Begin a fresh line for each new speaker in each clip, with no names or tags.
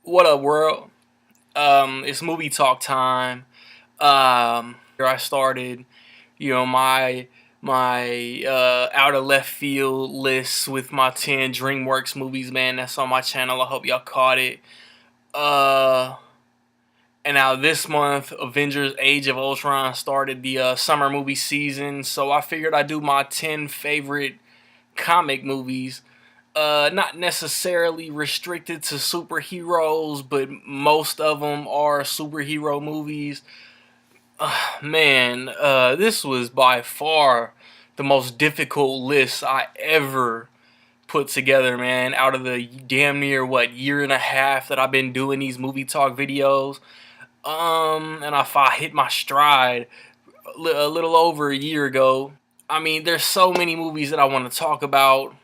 What up, world? It's movie talk time. Here I started, my out of left field list with my 10 DreamWorks movies. Man, that's on my channel. I hope y'all caught it. Uh, and now this month, Avengers: Age of Ultron started the summer movie season. So I figured I'd do my 10 favorite comic movies, not necessarily restricted to superheroes, but most of them are superhero movies. Man, this was by far the most difficult list I ever put together, man. Out of the damn near what year and a half that I've been doing these movie talk videos, and if I hit my stride a little over a year ago. I mean, there's so many movies that I want to talk about.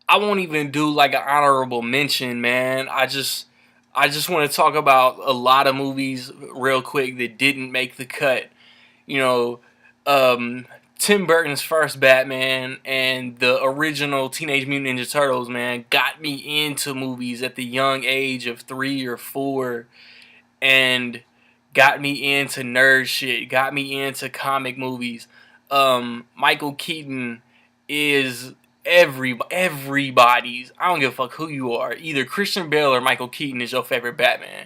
I won't even do like an honorable mention, man. I just want to talk about a lot of movies real quick that didn't make the cut. You know, um, Tim Burton's first Batman and the original Teenage Mutant Ninja Turtles, man, got me into movies at the young age of 3 or 4, and got me into nerd shit, got me into comic movies. Michael Keaton is everybody's. I don't give a fuck who you are. Either Christian Bale or Michael Keaton is your favorite Batman,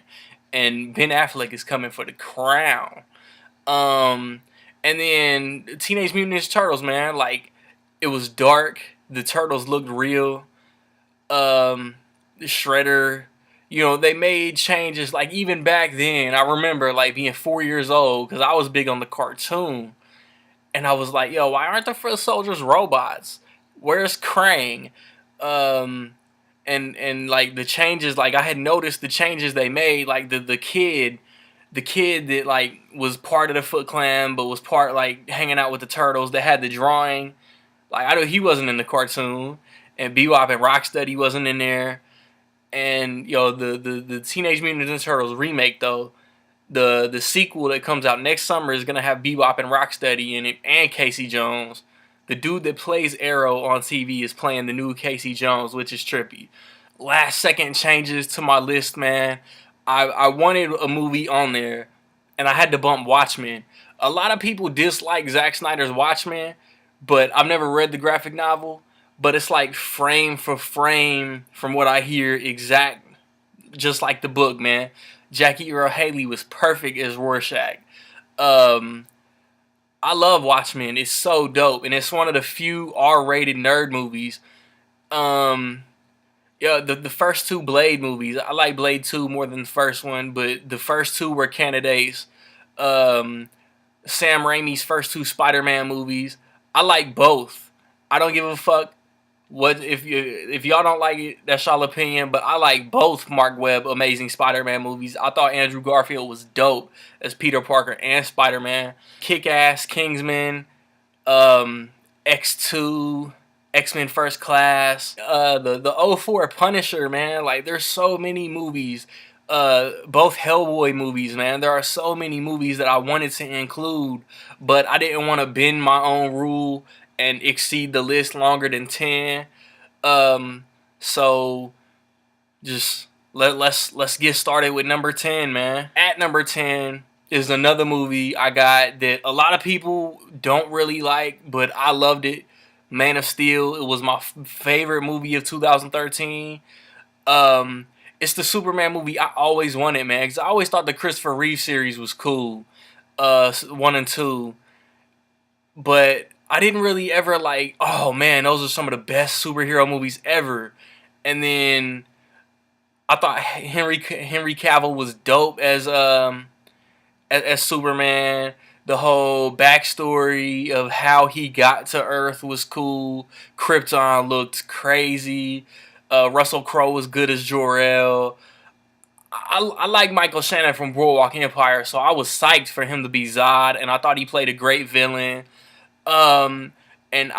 and Ben Affleck is coming for the crown. Um, and then Teenage Mutant Ninja Turtles, man, like it was dark. The turtles looked real. Shredder, they made changes. Like even back then, I remember like being 4 years old because I was big on the cartoon, and I was like, "Yo, why aren't the foot soldiers robots? Where's Krang?" Um, and like the changes, like I had noticed the changes they made. Like the kid that like was part of the Foot Clan, but was part like hanging out with the turtles. That had the drawing. Like I know he wasn't in the cartoon, and Bebop and Rocksteady wasn't in there. And the Teenage Mutant Ninja Turtles remake though, the sequel that comes out next summer is gonna have Bebop and Rocksteady in it and Casey Jones. The dude that plays Arrow on TV is playing the new Casey Jones, which is trippy. Last second changes to my list, man. I wanted a movie on there, and I had to bump Watchmen. A lot of people dislike Zack Snyder's Watchmen, but I've never read the graphic novel. But it's like frame for frame, from what I hear, exact, just like the book, man. Jackie Earle Haley was perfect as Rorschach. Um, I love Watchmen. It's so dope, and it's one of the few R-rated nerd movies. Um, yeah, the first two Blade movies, I like Blade 2 more than the first one, but the first two were candidates. Um, Sam Raimi's first two Spider-Man movies, I like both. I don't give a fuck what if y'all don't like it, that's y'all opinion. But I like both Mark Webb Amazing Spider-Man movies. I thought Andrew Garfield was dope as Peter Parker and Spider-Man. Kick-Ass, Kingsman, um, X2, X-Men First Class, the '04 Punisher, man. Like there's so many movies. Both Hellboy movies, man. There are so many movies that I wanted to include, but I didn't want to bend my own rule and exceed the list longer than 10. Um, so just let's get started with number 10, man. At number 10 is another movie I got that a lot of people don't really like, but I loved it. Man of Steel. It was my favorite movie of 2013. Um, it's the Superman movie I always wanted, man. Cause I always thought the Christopher Reeve series was cool. 1 and 2, but I didn't really ever like. Oh man, those are some of the best superhero movies ever. And then I thought Henry Cavill was dope as Superman. The whole backstory of how he got to Earth was cool. Krypton looked crazy. Russell Crowe was good as Jor-El. I like Michael Shannon from Boardwalk Empire, so I was psyched for him to be Zod, and I thought he played a great villain. Um, and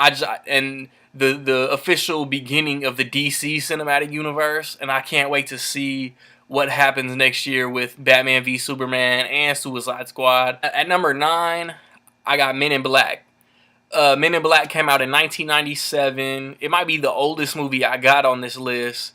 the official beginning of the DC cinematic universe, and I can't wait to see what happens next year with Batman v Superman and Suicide Squad. At number 9, I got Men in Black. Men in Black came out in 1997. It might be the oldest movie I got on this list.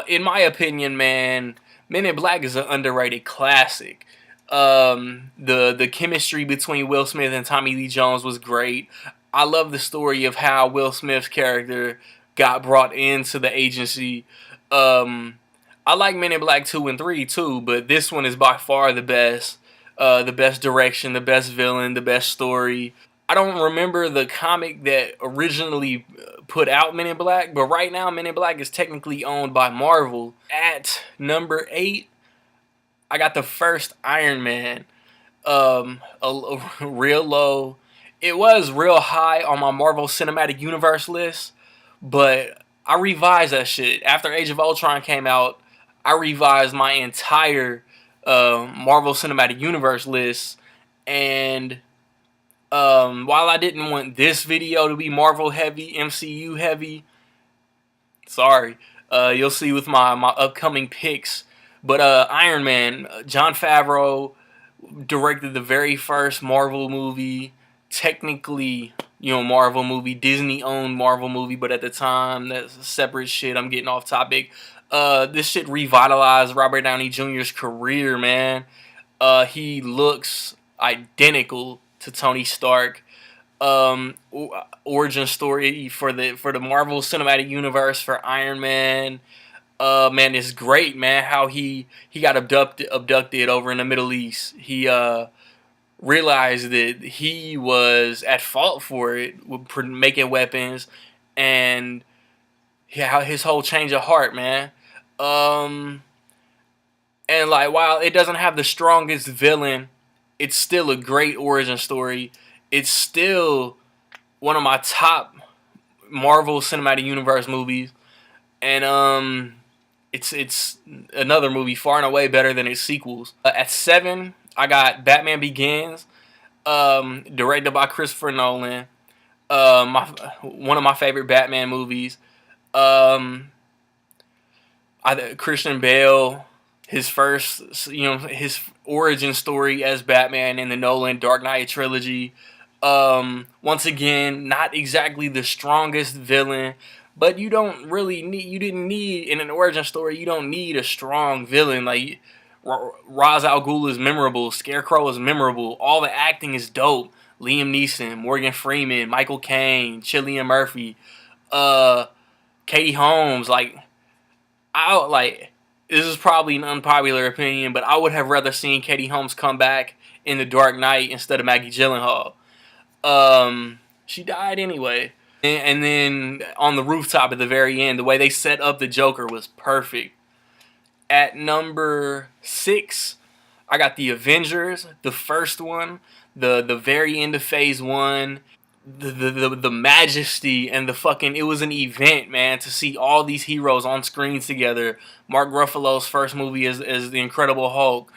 In my opinion, man, Men in Black is an underrated classic. The chemistry between Will Smith and Tommy Lee Jones was great. I love the story of how Will Smith's character got brought into the agency. Um, I like Men in Black 2 and 3 too, but this one is by far the best. The best direction, the best villain, the best story. I don't remember the comic that originally put out Men in Black, but right now Men in Black is technically owned by Marvel. At number 8, I got the first Iron Man. Real low. It was real high on my Marvel Cinematic Universe list, but I revised that shit after Age of Ultron came out. I revised my entire Marvel Cinematic Universe list, and while I didn't want this video to be Marvel heavy, MCU heavy, sorry, you'll see with my upcoming picks. But Iron Man, Jon Favreau directed the very first Marvel movie. Technically, Marvel movie. Disney owned Marvel movie, but at the time, that's separate shit. I'm getting off topic. This shit revitalized Robert Downey Jr.'s career, man. He looks identical to Tony Stark. Origin story for the Marvel Cinematic Universe for Iron Man. Man, it's great, man. How he got abducted over in the Middle East. He realized that he was at fault for it, making weapons, and how his whole change of heart, man. And like, while it doesn't have the strongest villain, it's still a great origin story. It's still one of my top Marvel Cinematic Universe movies, and it's another movie far and away better than its sequels. At 7, I got Batman Begins, directed by Christopher Nolan. One of my favorite Batman movies. Christian Bale, his first, his origin story as Batman in the Nolan Dark Knight trilogy. Once again, not exactly the strongest villain, but you didn't need, in an origin story, you don't need a strong villain. Like, Ra's al Ghul is memorable, Scarecrow is memorable, all the acting is dope. Liam Neeson, Morgan Freeman, Michael Caine, Cillian Murphy, Katie Holmes. This is probably an unpopular opinion, but I would have rather seen Katie Holmes come back in The Dark Knight instead of Maggie Gyllenhaal. She died anyway. And then on the rooftop at the very end, the way they set up the Joker was perfect. At number 6, I got the Avengers, the first one, the very end of Phase 1. The majesty and the fucking, it was an event, man, to see all these heroes on screens together. Mark Ruffalo's first movie as the Incredible Hulk.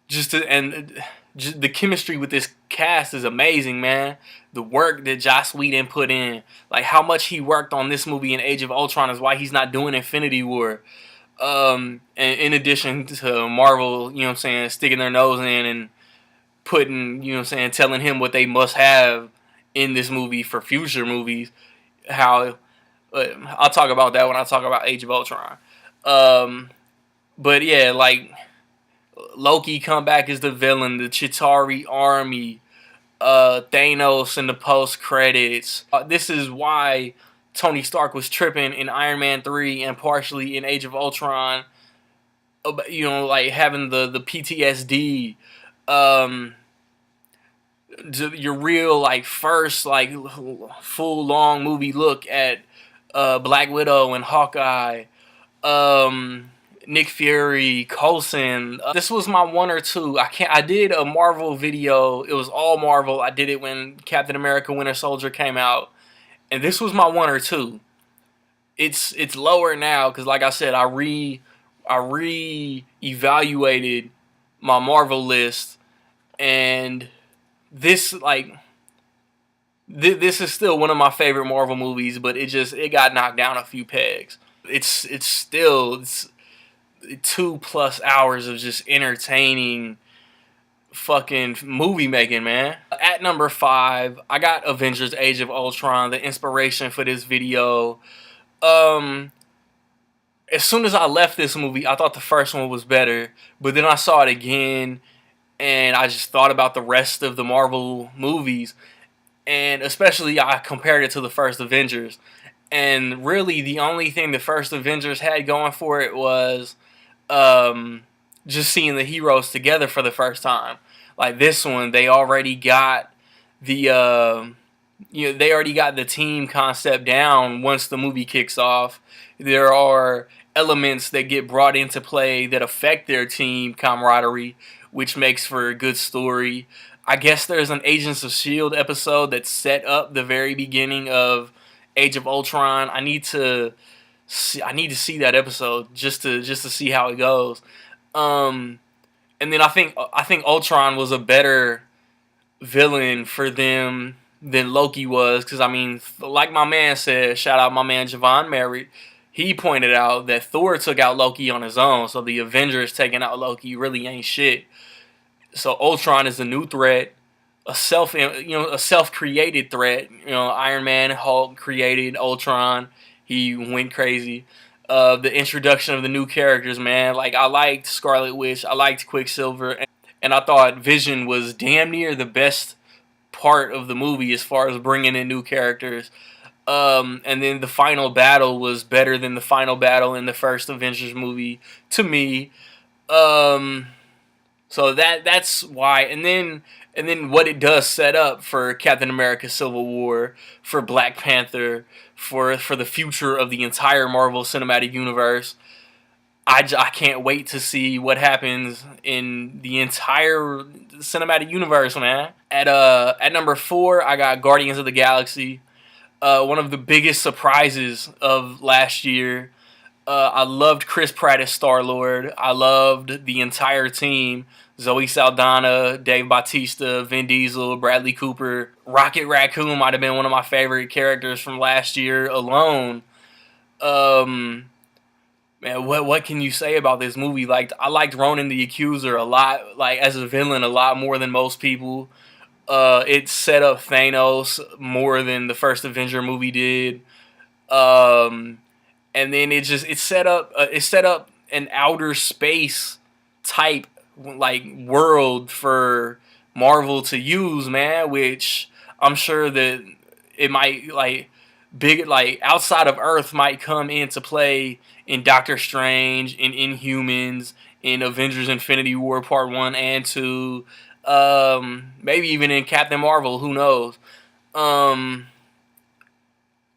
Just the chemistry with this cast is amazing, man. The work that Joss Whedon put in, like how much he worked on this movie in Age of Ultron, is why he's not doing Infinity War. And in addition to Marvel, sticking their nose in and putting, telling him what they must have in this movie for future movies. How I'll talk about that when I talk about Age of Ultron. But yeah, like, Loki come back as the villain, the Chitauri army, Thanos in the post credits. This is why Tony Stark was tripping in Iron Man 3 and partially in Age of Ultron. Like having the PTSD. Your real, like, first, like, full long movie look at Black Widow and Hawkeye, Nick Fury, Coulson. This was my 1 or 2. I did a Marvel video. It was all Marvel. I did it when Captain America Winter Soldier came out, and this was my 1 or 2. It's lower now because, like I said, I re-evaluated my Marvel list, and this this is still one of my favorite Marvel movies, but it got knocked down a few pegs. It's still 2+ hours of just entertaining fucking movie making, man. At number 5, I got Avengers: Age of Ultron, the inspiration for this video. As soon as I left this movie, I thought the first one was better, but then I saw it again, and I just thought about the rest of the Marvel movies, and especially I compared it to the first Avengers. And really, the only thing the first Avengers had going for it was um, just seeing the heroes together for the first time. Like this one, they already got the they already got the team concept down. Once the movie kicks off, there are elements that get brought into play that affect their team camaraderie, which makes for a good story. I guess there's an Agents of Shield episode that set up the very beginning of Age of Ultron. I need to see that episode just to see how it goes. Um, and then I think Ultron was a better villain for them than Loki was, because I mean, like my man said, shout out my man Javon Merritt. He pointed out that Thor took out Loki on his own, so the Avengers taking out Loki really ain't shit. So Ultron is a new threat, a self created threat. Iron Man, Hulk created Ultron. He went crazy. The introduction of the new characters, man. Like I liked Scarlet Witch, I liked Quicksilver, and I thought Vision was damn near the best part of the movie as far as bringing in new characters. And then the final battle was better than the final battle in the first Avengers movie to me. Um, so that's why. And then what it does set up for Captain America: Civil War, for Black Panther, for the future of the entire Marvel Cinematic Universe. I can't wait to see what happens in the entire cinematic universe, man. At number 4, I got Guardians of the Galaxy. One of the biggest surprises of last year. I loved Chris Pratt as Star Lord. I loved the entire team: Zoe Saldana, Dave Bautista, Vin Diesel, Bradley Cooper. Rocket Raccoon might have been one of my favorite characters from last year alone. Um, Man, what can you say about this movie? Like, I liked Ronan the Accuser a lot, like as a villain, a lot more than most people. It set up Thanos more than the first Avenger movie did. Um, and then it set up an outer space type like world for Marvel to use, man. Which I'm sure that it might like big like outside of Earth might come into play in Doctor Strange, in Inhumans, in Avengers: Infinity War Part 1 and 2. Maybe even in Captain Marvel. Who knows? Um,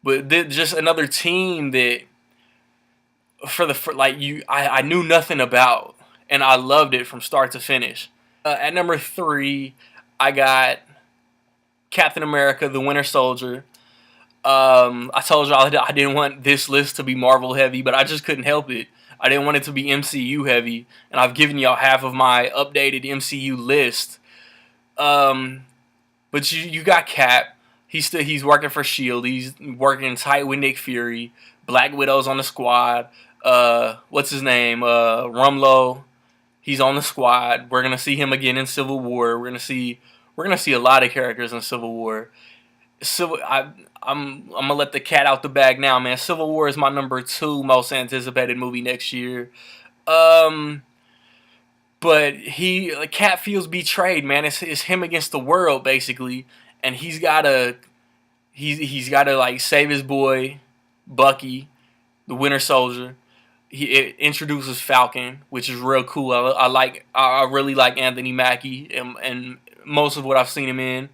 but just another team that I knew nothing about, and I loved it from start to finish. At number 3, I got Captain America: The Winter Soldier. I told y'all I didn't want this list to be Marvel heavy, but I just couldn't help it. I didn't want it to be MCU heavy, and I've given y'all half of my updated MCU list. Um, but you got Cap. He's working for Shield. He's working tight with Nick Fury. Black Widow's on the squad. What's his name? Rumlow. He's on the squad. We're gonna see him again in Civil War. We're gonna see a lot of characters in Civil War. I'm gonna let the cat out the bag now, man. Civil War is my number 2 most anticipated movie next year. Um, but Cat feels betrayed, man. It's him against the world basically, and he's gotta like save his boy Bucky, the Winter Soldier. It introduces Falcon, which is real cool. I really like Anthony Mackie and most of what I've seen him in.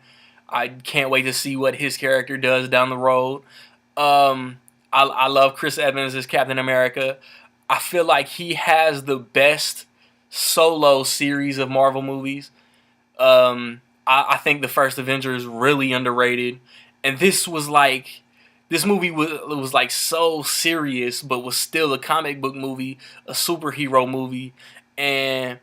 I can't wait to see what his character does down the road. I love Chris Evans as Captain America. I feel like he has the best solo series of Marvel movies. I think the first Avenger is really underrated, and this movie was like so serious, but was still a comic book movie, a superhero movie, and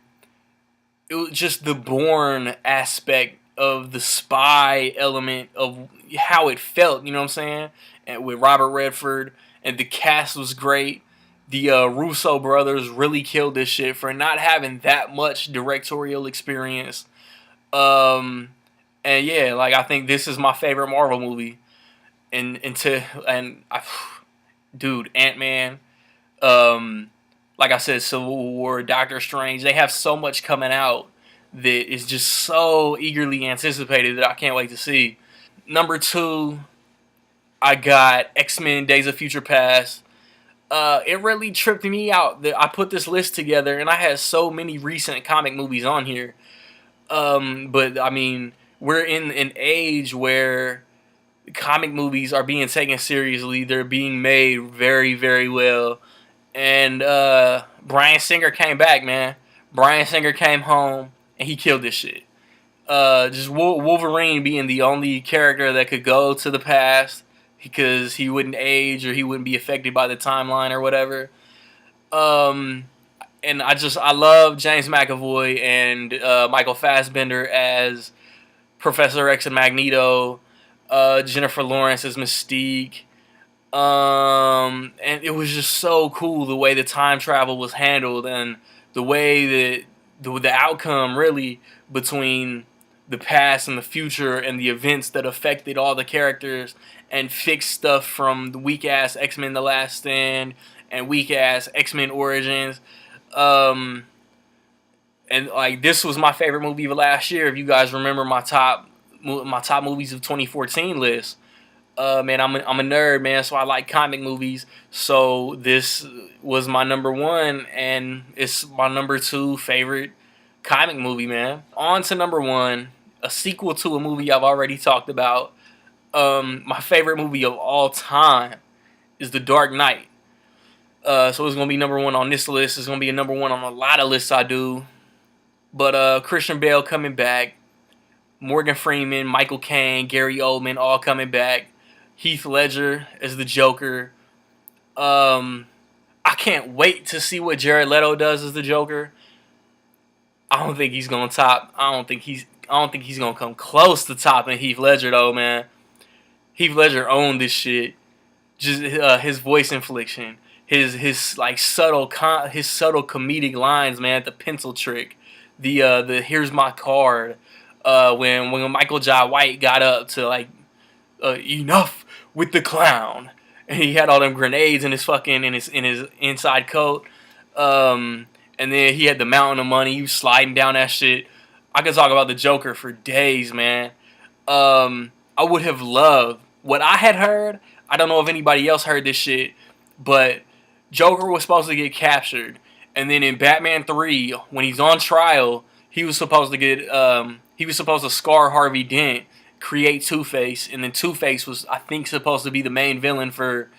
it was just the Bourne aspect of the spy element of how it felt. You know what I'm saying? And with Robert Redford, and the cast was great. The Russo brothers really killed this shit for not having that much directorial experience. Um, and yeah, like I think this is my favorite Marvel movie. And I, dude, Ant Man. Um, like I said, Civil War, Doctor Strange, they have so much coming out that is just so eagerly anticipated that I can't wait to see. Number two, I got X-Men Days of Future Past. It really tripped me out that I put this list together and I had so many recent comic movies on here. But I mean, we're in an age where comic movies are being taken seriously. They're being made very, very well. And Bryan Singer came back, man. Bryan Singer came home and he killed this shit. Just Wolverine being the only character that could go to the past because he wouldn't age or he wouldn't be affected by the timeline or whatever. Um, and I love James McAvoy and Michael Fassbender as Professor X and Magneto. Jennifer Lawrence as Mystique. And it was just so cool the way the time travel was handled and the way that the outcome really between the past and the future and the events that affected all the characters and fixed stuff from the weak ass X-Men The Last Stand and weak ass X-Men Origins. Um, and like this was my favorite movie of last year. If you guys remember my top movies of 2014 list. Man, I'm a nerd, man, so I like comic movies. So this was my number one, and it's my number two favorite comic movie, man. On to number one, a sequel to a movie I've already talked about. My favorite movie of all time is The Dark Knight. So it's gonna be number one on this list. It's gonna be a number one on a lot of lists I do. But Christian Bale coming back, Morgan Freeman, Michael Caine, Gary Oldman all coming back. Heath Ledger as the Joker. I can't wait to see what Jared Leto does as the Joker. I don't think he's gonna top. I don't think he's gonna come close to topping Heath Ledger though, man. Heath Ledger owned this shit. Just his voice inflection, his like his subtle comedic lines, man. The pencil trick, the here's my card. When Michael Jai White got up to like enough with the clown, and he had all them grenades in his fucking in his inside coat. And then he had the mountain of money. He was sliding down that shit. I could talk about the Joker for days, man. I would have loved what I had heard. I don't know if anybody else heard this shit, but Joker was supposed to get captured, and then in Batman 3, when he's on trial, he was supposed to get he was supposed to scar Harvey Dent, create Two-Face, and then Two-Face was, I think, supposed to be the main villain for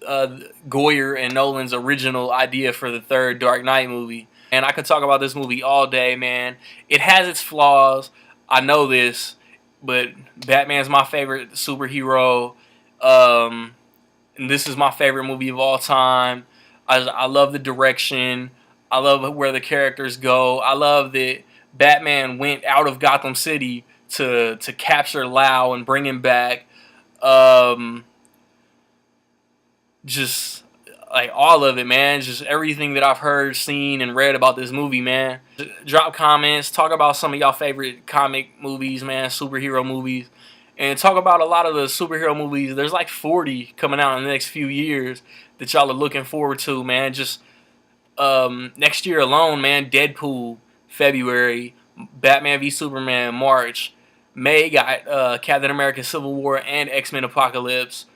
Goyer and Nolan's original idea for the third Dark Knight movie. And I could talk about this movie all day, man. It has its flaws. I know this, but Batman's my favorite superhero. And this is my favorite movie of all time. I love the direction. I love where the characters go. I love that Batman went out of Gotham City to capture Lau and bring him back. Just like all of it, man. Just everything that I've heard, seen, and read about this movie, man. Drop comments. Talk about some of y'all favorite comic movies, man. Superhero movies. And talk about a lot of the superhero movies. There's like 40 coming out in the next few years that y'all are looking forward to, man. Just next year alone, man. Deadpool, February. Batman v Superman, March. May got Captain America Civil War and X-Men Apocalypse.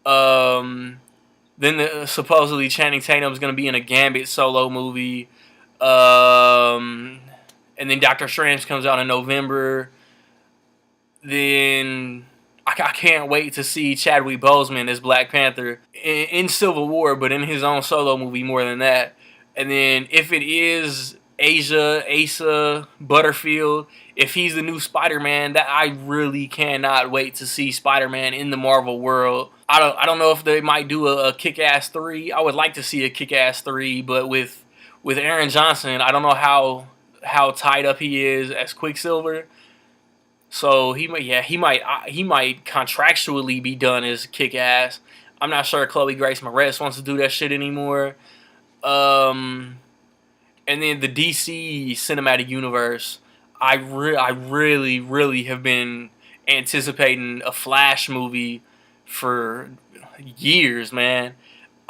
Then supposedly Channing Tatum's going to be in a Gambit solo movie. And then Doctor Strange comes out in November. Then I can't wait to see Chadwick Boseman as Black Panther in Civil War, but in his own solo movie more than that. And then if it is Asa Butterfield, if he's the new Spider-Man, that I really cannot wait to see Spider-Man in the Marvel world. I don't know if they might do a Kick-Ass 3. I would like to see a Kick-Ass 3, but with Aaron Johnson, I don't know how tied up he is as Quicksilver. So he might contractually be done as Kick-Ass. I'm not sure Chloe Grace Moretz wants to do that shit anymore. And then the DC Cinematic Universe, I really, really have been anticipating a Flash movie for years, man.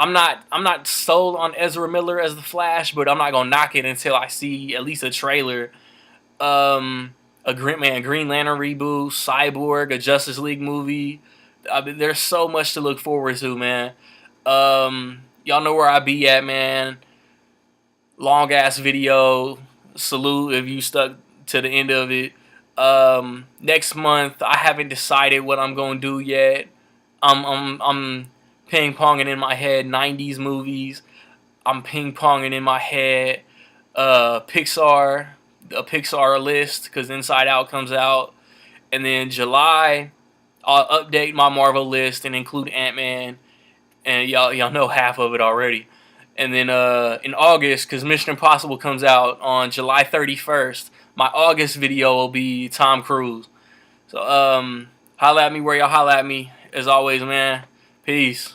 I'm not sold on Ezra Miller as the Flash, but I'm not gonna knock it until I see at least a trailer. A Green Lantern reboot, Cyborg, a Justice League movie. I mean, there's so much to look forward to, man. Y'all know where I be at, man. Long ass video. Salute if you stuck to the end of it. Next month, I haven't decided what I'm gonna do yet. I'm ping ponging in my head 90s movies. I'm ping ponging in my head Pixar, a Pixar list because Inside Out comes out, and then July I'll update my Marvel list and include Ant-Man, and y'all know half of it already. And then in August, because Mission Impossible comes out on July 31st, my August video will be Tom Cruise. So holla at me where y'all holla at me. As always, man. Peace.